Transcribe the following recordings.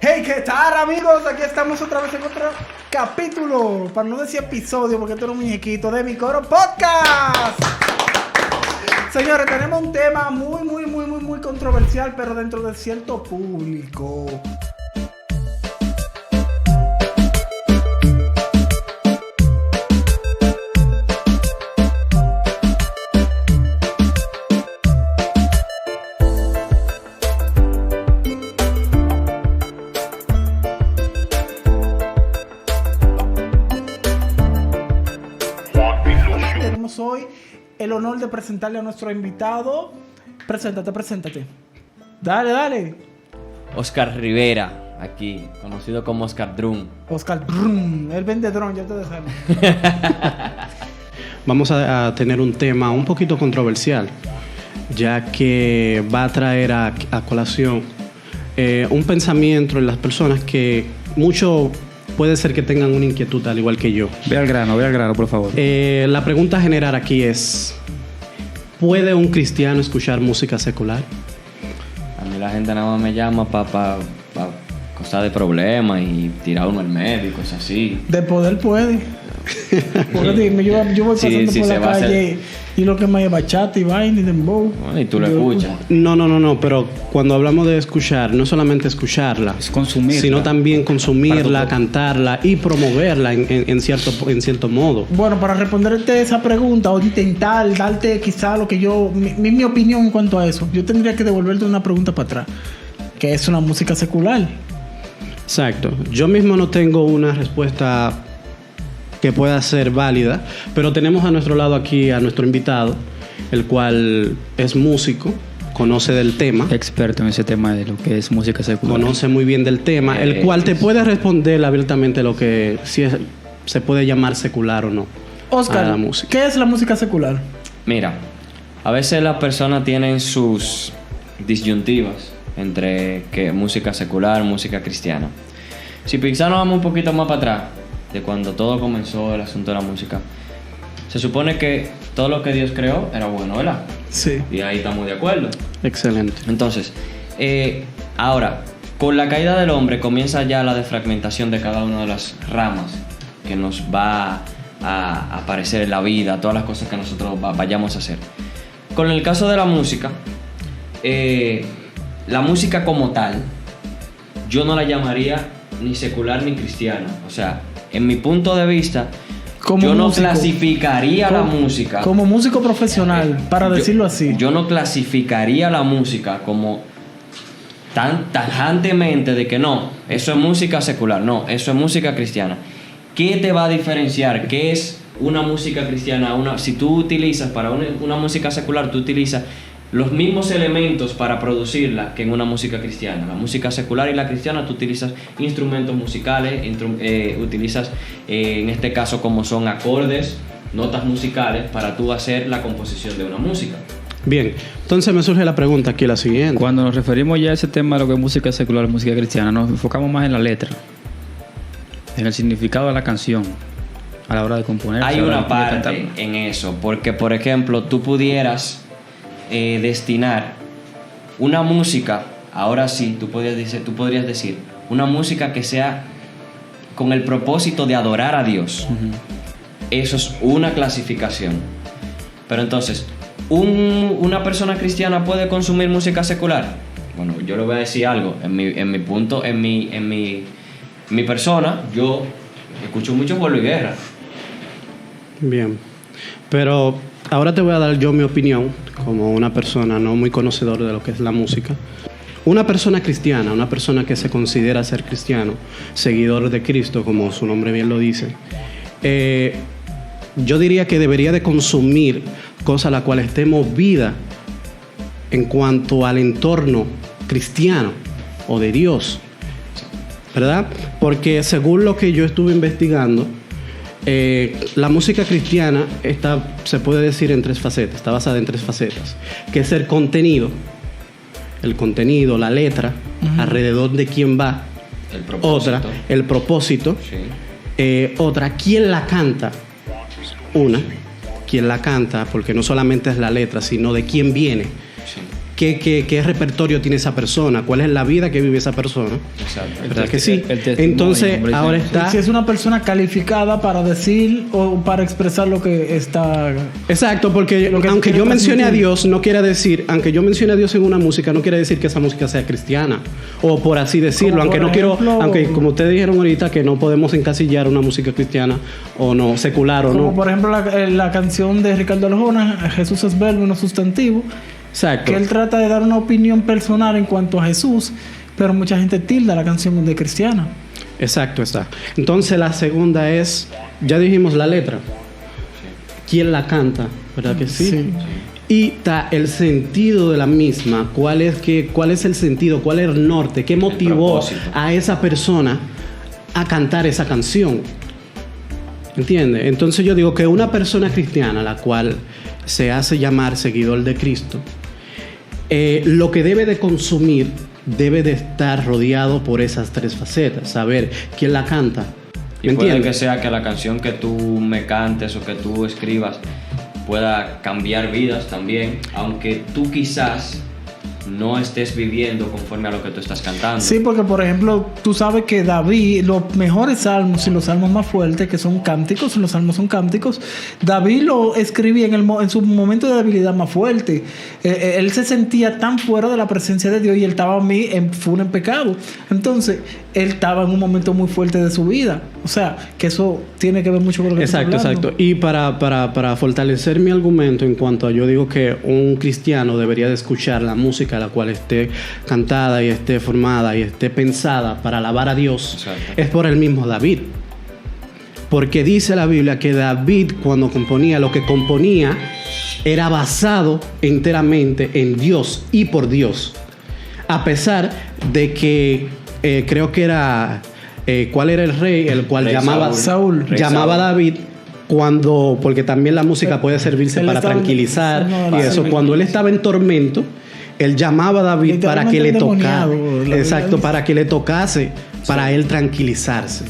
Hey, ¿qué tal, amigos? Aquí estamos otra vez en otro capítulo, para no decir episodio, porque esto es un muñequito de Mi Coro Podcast. Señores, tenemos un tema muy controversial, pero dentro de cierto público. Tenemos hoy el honor de presentarle a nuestro invitado. Preséntate. Dale. Oscar Rivera, aquí, conocido como Oscar Drum. Oscar Drum, él vende dron, ya ustedes saben. Vamos a tener un tema un poquito controversial, ya que va a traer a colación un pensamiento en las personas que mucho puede ser que tengan una inquietud al igual que yo. Ve al grano, por favor. La pregunta a generar aquí es: ¿puede un cristiano escuchar música secular? A mí la gente nada más me llama para cosas de problemas y tirar uno al medio y cosas así. De poder puede. Porque dime, yo voy pasando por la calle y lo que me es bachata y vaina y dembow. Bueno, y tú lo escuchas. No, pero cuando hablamos de escuchar, no solamente escucharla, Es consumirla. sino también consumirla, cantarla y promoverla en cierto modo. Bueno, para responderte esa pregunta o intentar darte quizá lo que mi opinión en cuanto a eso, yo tendría que devolverte una pregunta para atrás, que es una música secular. Exacto. Yo mismo no tengo una respuesta que pueda ser válida, pero tenemos a nuestro lado aquí a nuestro invitado, el cual es músico, conoce del tema, Experto en ese tema de lo que es música secular. conoce muy bien del tema, el cual te puede responder abiertamente lo que se puede llamar secular o no. Oscar, a la música. ¿Qué es la música secular? Mira, a veces las personas tienen sus disyuntivas entre que música secular, música cristiana. Si pensamos vamos un poquito más para atrás, de cuando todo comenzó el asunto de la música, se supone que todo lo que Dios creó era bueno, ¿verdad? Sí. Y ahí estamos de acuerdo. Excelente. Entonces, ahora, con la caída del hombre comienza ya la desfragmentación de cada una de las ramas que nos va a aparecer en la vida, todas las cosas que nosotros vayamos a hacer. Con el caso de la música como tal, yo no la llamaría ni secular ni cristiana. O sea, en mi punto de vista, yo no clasificaría la música como músico profesional, para decirlo así. Yo no clasificaría la música como tan tajantemente de que no, eso es música secular, no, eso es música cristiana. ¿Qué te va a diferenciar? ¿Qué es una música cristiana? Si tú utilizas para una música secular, tú utilizas los mismos elementos para producirla que en una música cristiana. La música secular y la cristiana, tú utilizas instrumentos musicales, utilizas en este caso como son acordes, notas musicales para tú hacer la composición de una música. Bien, entonces me surge la pregunta aquí, la siguiente. Cuando nos referimos ya a ese tema de lo que es música secular, música cristiana, nos enfocamos más en la letra, en el significado de la canción a la hora de componer. Hay una parte en eso, porque por ejemplo, tú pudieras destinar una música, ahora sí, tú podrías decir una música que sea con el propósito de adorar a Dios. Uh-huh. Eso es una clasificación. Pero entonces, ¿una persona cristiana puede consumir música secular? Bueno, yo le voy a decir algo. En mi persona, yo escucho mucho Pueblo y Guerra. Bien, pero ahora te voy a dar yo mi opinión como una persona no muy conocedora de lo que es la música. Una persona cristiana, una persona que se considera ser cristiano, seguidor de Cristo, como su nombre bien lo dice, yo diría que debería de consumir cosas a las cuales esté movida en cuanto al entorno cristiano o de Dios, ¿verdad? Porque según lo que yo estuve investigando, la música cristiana se puede decir en tres facetas, está basada en tres facetas, que es el contenido, la letra, uh-huh, alrededor de quién va, el propósito, sí. Otra, quién la canta, quién la canta, porque no solamente es la letra, sino de quién viene, sí. qué repertorio tiene esa persona, cuál es la vida que vive esa persona. Exacto. ¿Verdad que sí? El testimonio, Entonces, hombre, ahora sí. está... Si es una persona calificada para decir o para expresar lo que está... Exacto, porque Lo que aunque quiere yo mencione a transmitir. Dios, no quiere decir, aunque yo mencione a Dios en una música, no quiere decir que esa música sea cristiana, o por así decirlo, Como aunque por no ejemplo- quiero, aunque como ustedes dijeron ahorita que no podemos encasillar una música cristiana o no, secular o Como no. por ejemplo la canción de Ricardo Arjona, Jesús es verbo y no sustantivo, Exacto. que él trata de dar una opinión personal en cuanto a Jesús, pero mucha gente tilda la canción de cristiana. Exacto, está. Entonces la segunda es, ya dijimos la letra. ¿Quién la canta? ¿Verdad que sí? Sí. Y está el sentido de la misma. ¿Cuál es el sentido? ¿Cuál es el norte? ¿Qué motivó propósito. a esa persona a cantar esa canción? ¿Entiendes? Entonces yo digo que una persona cristiana, la cual se hace llamar seguidor de Cristo, lo que debe de consumir debe de estar rodeado por esas tres facetas. Saber quién la canta. Y ¿Me puede entiendes? que sea que la canción que tú me cantes o que tú escribas pueda cambiar vidas también, aunque tú quizás no estés viviendo conforme a lo que tú estás cantando. Sí, porque por ejemplo, tú sabes que David, los mejores salmos y los salmos más fuertes, que son cánticos, los salmos son cánticos, David lo escribía en su momento de debilidad más fuerte. Él se sentía tan fuera de la presencia de Dios y él estaba full en pecado. Entonces, él estaba en un momento muy fuerte de su vida. O sea, que eso tiene que ver mucho con lo que Exacto, estás hablando. exacto. Y para fortalecer mi argumento en cuanto a, yo digo que un cristiano debería de escuchar la música la cual esté cantada y esté formada y esté pensada para alabar a Dios, Exacto. es por el mismo David. Porque dice la Biblia que David, cuando componía, lo que componía era basado enteramente en Dios y por Dios. A pesar de que creo que era... ¿cuál era el rey? El cual Rey llamaba Saúl. Rey llamaba a Saúl. David cuando... Porque también la música puede servirse Él para estaba- tranquilizar no, y sí, eso. sí. Cuando él estaba en tormento, él llamaba a David para que le Literalmente tocara. endemoniado, la Exacto, Biblia para que le tocase, para él tranquilizarse.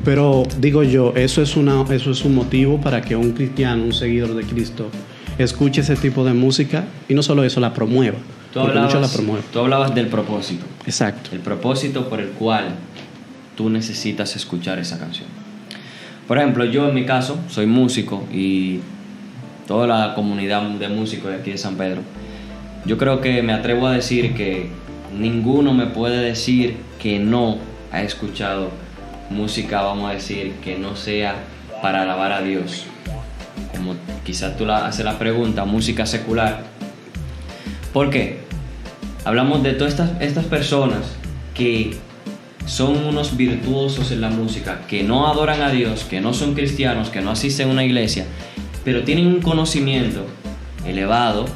Pero digo yo, eso es un motivo para que un cristiano, un seguidor de Cristo, escuche ese tipo de música y no solo eso, la promueva. Tú Porque muchos la promueven. hablabas del propósito. Exacto. El propósito por el cual tú necesitas escuchar esa canción. Por ejemplo, yo en mi caso soy músico y toda la comunidad de músicos de aquí de San Pedro, yo creo que me atrevo a decir que ninguno me puede decir que no ha escuchado música, vamos a decir, que no sea para alabar a Dios. Como quizás tú haces la pregunta, música secular. ¿Por qué? Hablamos de todas estas personas que son unos virtuosos en la música, que no adoran a Dios, que no son cristianos, que no asisten a una iglesia, pero tienen un conocimiento elevado,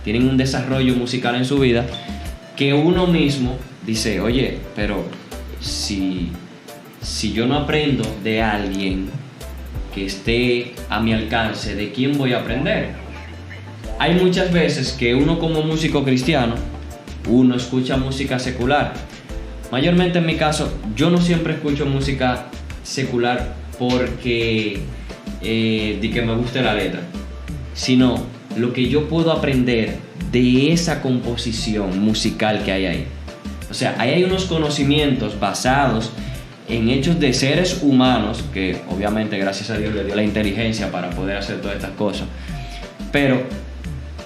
tienen un desarrollo musical en su vida, que uno mismo dice, oye, pero si yo no aprendo de alguien que esté a mi alcance, ¿de quién voy a aprender? Hay muchas veces que uno como músico cristiano, uno escucha música secular. Mayormente en mi caso, yo no siempre escucho música secular porque de que me guste la letra, sino lo que yo puedo aprender de esa composición musical que hay ahí. O sea, ahí hay unos conocimientos basados en hechos de seres humanos, que obviamente gracias a Dios le dio la inteligencia para poder hacer todas estas cosas, pero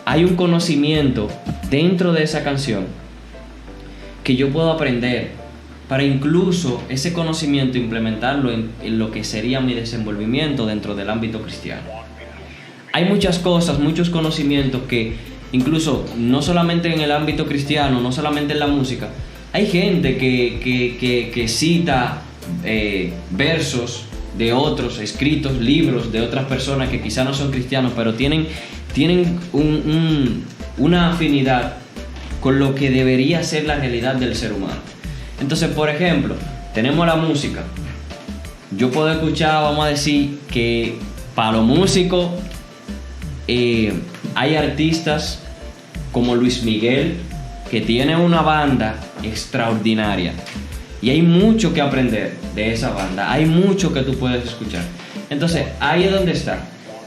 hay un conocimiento dentro de esa canción que yo puedo aprender para incluso ese conocimiento implementarlo en lo que sería mi desenvolvimiento dentro del ámbito cristiano. Hay muchas cosas, muchos conocimientos que incluso no solamente en el ámbito cristiano, no solamente en la música, hay gente que cita versos de otros, escritos, libros de otras personas que quizás no son cristianos, pero tienen una afinidad con lo que debería ser la realidad del ser humano. Entonces, por ejemplo, tenemos la música. Yo puedo escuchar, vamos a decir, que para los músicos hay artistas como Luis Miguel, que tiene una banda extraordinaria. Y hay mucho que aprender de esa banda. Hay mucho que tú puedes escuchar. Entonces, ahí es donde está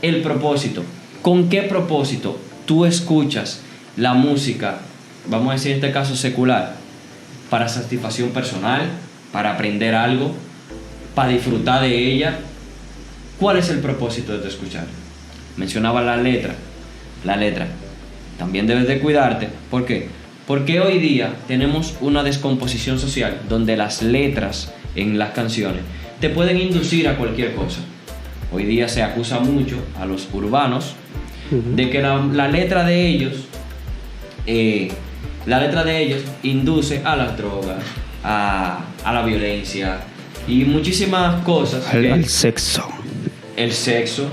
el propósito. ¿Con qué propósito tú escuchas la música vamos a decir en este caso secular, para satisfacción personal, para aprender algo, para disfrutar de ella, ¿cuál es el propósito de tu escuchar? Mencionaba la letra. También debes de cuidarte. ¿Por qué? Porque hoy día tenemos una descomposición social donde las letras en las canciones te pueden inducir a cualquier cosa. Hoy día se acusa mucho a los urbanos de que la letra de ellos induce a las drogas, a la violencia y muchísimas cosas. El sexo. El sexo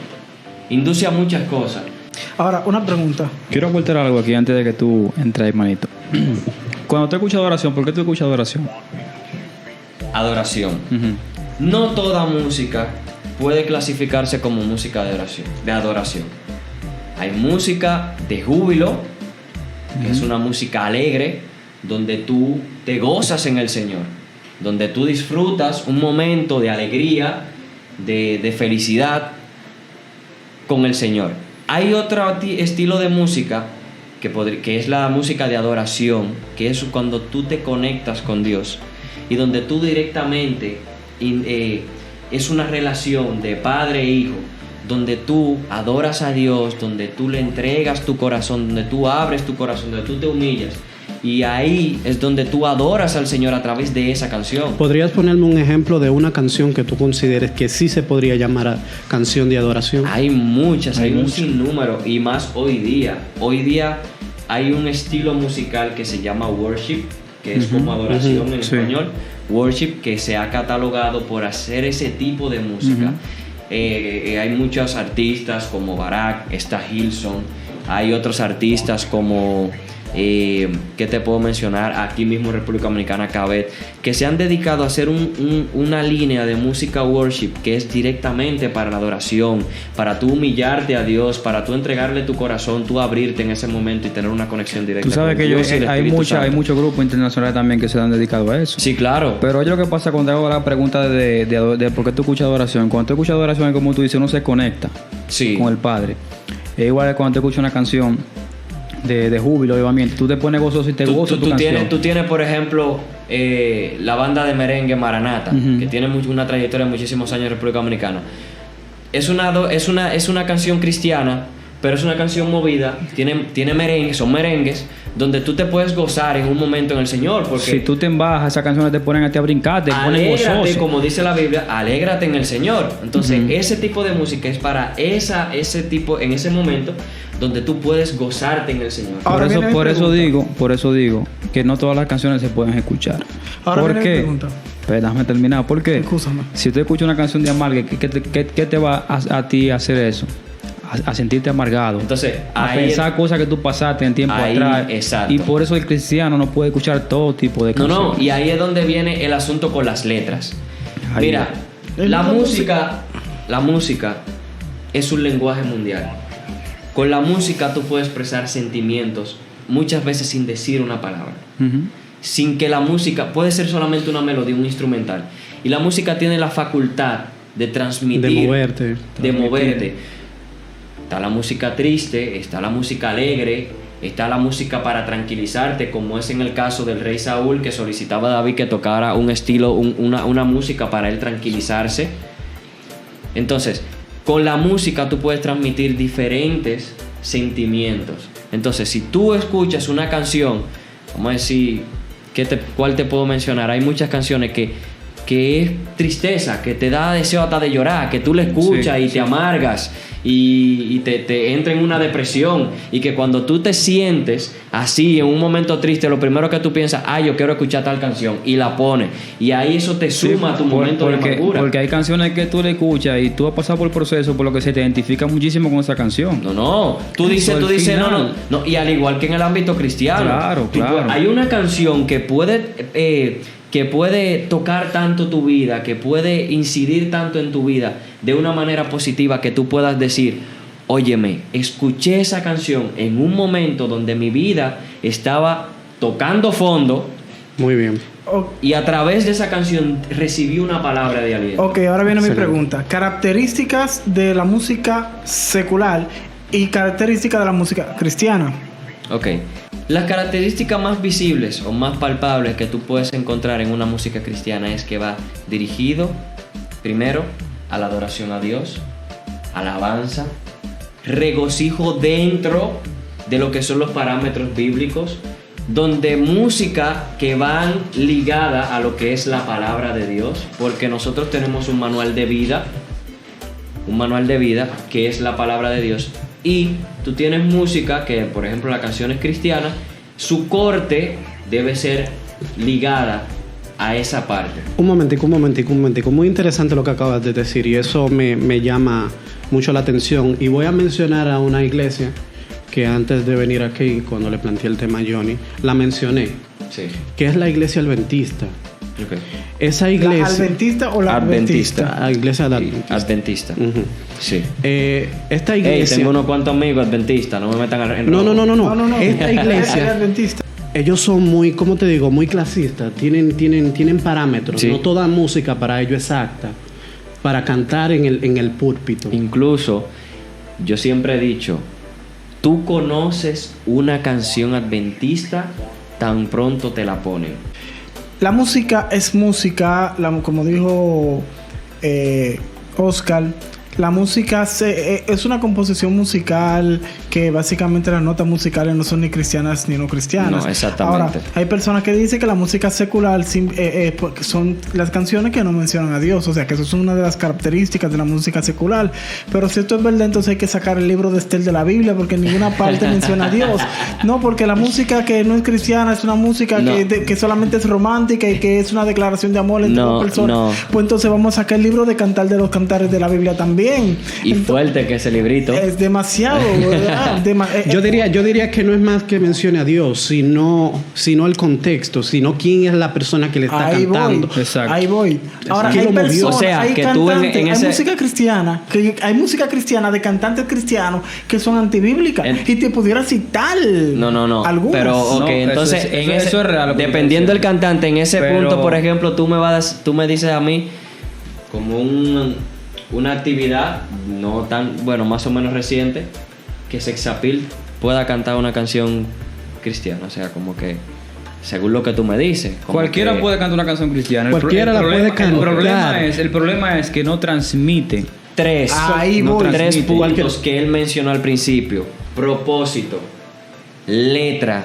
induce a muchas cosas. Ahora, una pregunta. Quiero aportar algo aquí antes de que tú entres, hermanito. Cuando tú escuchas adoración, ¿por qué tú escuchas adoración? Adoración. No toda música puede clasificarse como música de adoración. Hay música de júbilo, que es una música alegre, donde tú te gozas en el Señor, donde tú disfrutas un momento de alegría, de felicidad con el Señor. Hay otro estilo de música que es la música de adoración, que es cuando tú te conectas con Dios y donde tú directamente es una relación de padre e hijo, donde tú adoras a Dios, donde tú le entregas tu corazón, donde tú abres tu corazón, donde tú te humillas. Y ahí es donde tú adoras al Señor a través de esa canción. ¿Podrías ponerme un ejemplo de una canción que tú consideres que sí se podría llamar canción de adoración? Hay muchas, hay un sinnúmero, y más hoy día. Hoy día hay un estilo musical que se llama worship, que es como adoración en español. Worship, que se ha catalogado por hacer ese tipo de música. Hay muchos artistas como Barak, está Hillsong, hay otros artistas como... ¿qué te puedo mencionar? Aquí mismo en República Dominicana, Cabet, que se han dedicado a hacer una línea de música worship que es directamente para la adoración, para tú humillarte a Dios, para tú entregarle tu corazón, tú abrirte en ese momento y tener una conexión directa. Tú sabes con que Dios y el hay Espíritu Santo. muchos grupos internacionales también que se han dedicado a eso. Sí, claro. Pero yo lo que pasa cuando hago la pregunta de por qué tú escuchas adoración, cuando tú escuchas adoración, como tú dices, uno se conecta con el Padre. Es igual que cuando tú escuchas una canción de júbilo, obviamente, tú te pones gozoso y te gozas tu canción. Tú tienes, por ejemplo, la banda de merengue Maranata, que tiene una trayectoria de muchísimos años en República Dominicana. Es una canción cristiana, pero es una canción movida, tiene merengue, son merengues, donde tú te puedes gozar en un momento en el Señor. Porque si tú te embajas, esas canciones te ponen a ti a brincar, te ponen gozoso. Como dice la Biblia, alégrate en el Señor. Entonces, ese tipo de música es para ese tipo, en ese momento, donde tú puedes gozarte en el Señor. Por eso digo que no todas las canciones se pueden escuchar. ¿Por qué? Pero déjame terminar. ¿Por qué? Excúsame. Si tú escuchas una canción de amargue, ¿qué te va a ti a hacer eso? A sentirte amargado. Entonces, a pensar cosas que tú pasaste en tiempo atrás. Exacto. Y por eso el cristiano no puede escuchar todo tipo de canciones. No, y ahí es donde viene el asunto con las letras. Mira, la música es un lenguaje mundial. Con la música tú puedes expresar sentimientos, muchas veces sin decir una palabra. Sin que la música, puede ser solamente una melodía, un instrumental. Y la música tiene la facultad de transmitir, de moverte. Está la música triste, está la música alegre, está la música para tranquilizarte, como es en el caso del rey Saúl, que solicitaba a David que tocara un estilo, una música para él tranquilizarse. Entonces, con la música tú puedes transmitir diferentes sentimientos. Entonces, si tú escuchas una canción, vamos a decir, ¿cuál te puedo mencionar? Hay muchas canciones que es tristeza, que te da deseo hasta de llorar, que tú la escuchas y te amargas y te entra en una depresión, y que cuando tú te sientes así en un momento triste, lo primero que tú piensas, yo quiero escuchar tal canción, y la pones, y ahí eso te suma a tu momento de amargura. Porque hay canciones que tú le escuchas y tú has pasado por el proceso, por lo que se te identifica muchísimo con esa canción. Tú dices no, y al igual que en el ámbito cristiano, claro. Hay una canción que puede tocar tanto tu vida, que puede incidir tanto en tu vida de una manera positiva, que tú puedas decir, óyeme, escuché esa canción en un momento donde mi vida estaba tocando fondo. Muy bien. Y a través de esa canción recibí una palabra de aliento. Ok, ahora viene mi pregunta. Características de la música secular y características de la música cristiana. Ok. Las características más visibles o más palpables que tú puedes encontrar en una música cristiana es que va dirigido primero a la adoración a Dios, alabanza, regocijo dentro de lo que son los parámetros bíblicos, donde música que van ligada a lo que es la palabra de Dios, porque nosotros tenemos un manual de vida que es la palabra de Dios, y tú tienes música que, por ejemplo, las canciones cristianas, su corte debe ser ligada a esa parte. Un momentico. Muy interesante lo que acabas de decir y eso me llama mucho la atención. Y voy a mencionar a una iglesia que antes de venir aquí, cuando le planteé el tema a Johnny, la mencioné. Sí. Que es la iglesia adventista. Okay. Esa iglesia... ¿La adventista o la adventista? La iglesia adventista. Adventista. Uh-huh. Sí. Esta iglesia... Tengo unos cuantos amigos adventistas, no me metan en No. No. Esta iglesia... Es adventista. Ellos son muy, ¿cómo te digo? Muy clasistas. Tienen parámetros. Sí. No toda música para ellos exacta. Para cantar en el púlpito. Incluso, yo siempre he dicho, tú conoces una canción adventista tan pronto te la ponen. La música es música, como dijo Oscar. La música es una composición musical que básicamente las notas musicales no son ni cristianas ni no cristianas. No, exactamente. Ahora, hay personas que dicen que la música secular son las canciones que no mencionan a Dios. O sea, que eso es una de las características de la música secular. Pero si esto es verdad, entonces hay que sacar el libro de Estel de la Biblia porque en ninguna parte menciona a Dios. No, porque la música que no es cristiana es una música que solamente es romántica y que es una declaración de amor entre dos personas. No. Pues entonces vamos a sacar el libro de Cantar de los Cantares de la Biblia también. Y entonces, fuerte que ese librito. Es demasiado, ¿verdad? Yo diría que no es más que mencione a Dios, sino el contexto, sino quién es la persona que le está cantando. Exacto. Ahí voy. Ahora, hay personas, o sea, hay que cantantes, tú en ese... hay música cristiana de cantantes cristianos que son antibíblicas y te pudiera citar algunas. Pero, ok, no, entonces, eso es real. Dependiendo del cantante, en ese punto, por ejemplo, tú me dices a mí como una actividad no tan, bueno, más o menos reciente, que Sex Appeal pueda cantar una canción cristiana. O sea, como que según lo que tú me dices. Cualquiera puede cantar una canción cristiana. Cualquiera la puede cantar. El problema es que no transmite. Tres puntos que él mencionó al principio: propósito, letra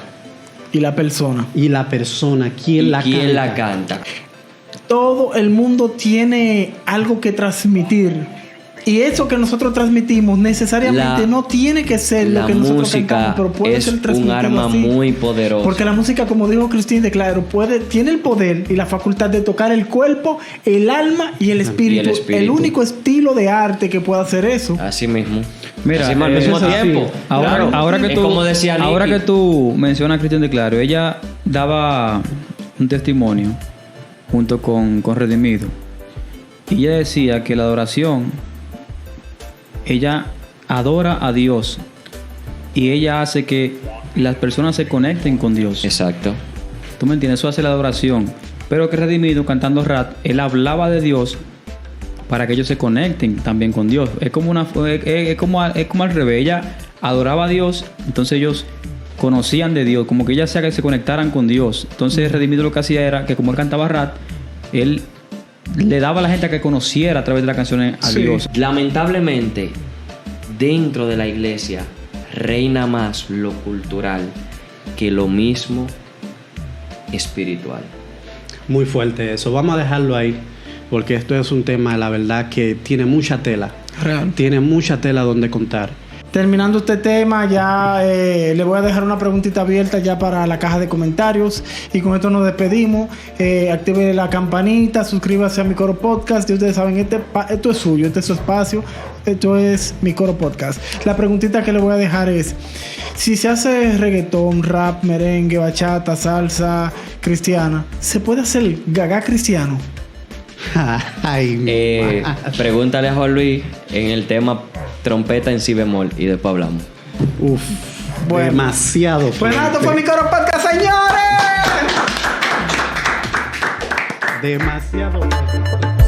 y la persona. ¿Quién la canta? Todo el mundo tiene algo que transmitir. Y eso que nosotros transmitimos necesariamente no tiene que ser lo que nosotros cantamos, pero puede ser transmitido así. Un arma muy poderosa. Porque la música, como dijo Cristín de Claro, tiene el poder y la facultad de tocar el cuerpo, el alma y el espíritu. El único estilo de arte que puede hacer eso. Así mismo. Mira, al mismo tiempo. Ahora que tú mencionas a Cristín de Claro, ella daba un testimonio junto con Redimido. Y ella decía que la adoración, ella adora a Dios y ella hace que las personas se conecten con Dios. Exacto. ¿Tú me entiendes? Eso hace la adoración. Pero que Redimido, cantando rap, él hablaba de Dios para que ellos se conecten también con Dios. Es como al revés. Ella adoraba a Dios, entonces ellos conocían de Dios, como que ella hacía que se conectaran con Dios. Entonces Redimido lo que hacía era que, como él cantaba rap, él le daba a la gente a que conociera a través de las canciones a Dios. Lamentablemente, dentro de la iglesia reina más lo cultural que lo mismo espiritual. Muy fuerte eso. Vamos a dejarlo ahí, porque esto es un tema, la verdad, que tiene mucha tela. Real. Tiene mucha tela donde contar. Terminando este tema, ya le voy a dejar una preguntita abierta ya para la caja de comentarios. Y con esto nos despedimos. Active la campanita, suscríbase a Mi Coro Podcast. Y ustedes saben, esto es suyo, este es su espacio. Esto es Mi Coro Podcast. La preguntita que le voy a dejar es: si se hace reggaetón, rap, merengue, bachata, salsa cristiana, ¿se puede hacer gaga cristiano? Pregúntale a Juan Luis en el tema trompeta en si bemol y después hablamos. Bueno, demasiado fuerte. Pues nada, esto fue Mi Coro Podcast, señores. Demasiado fuerte.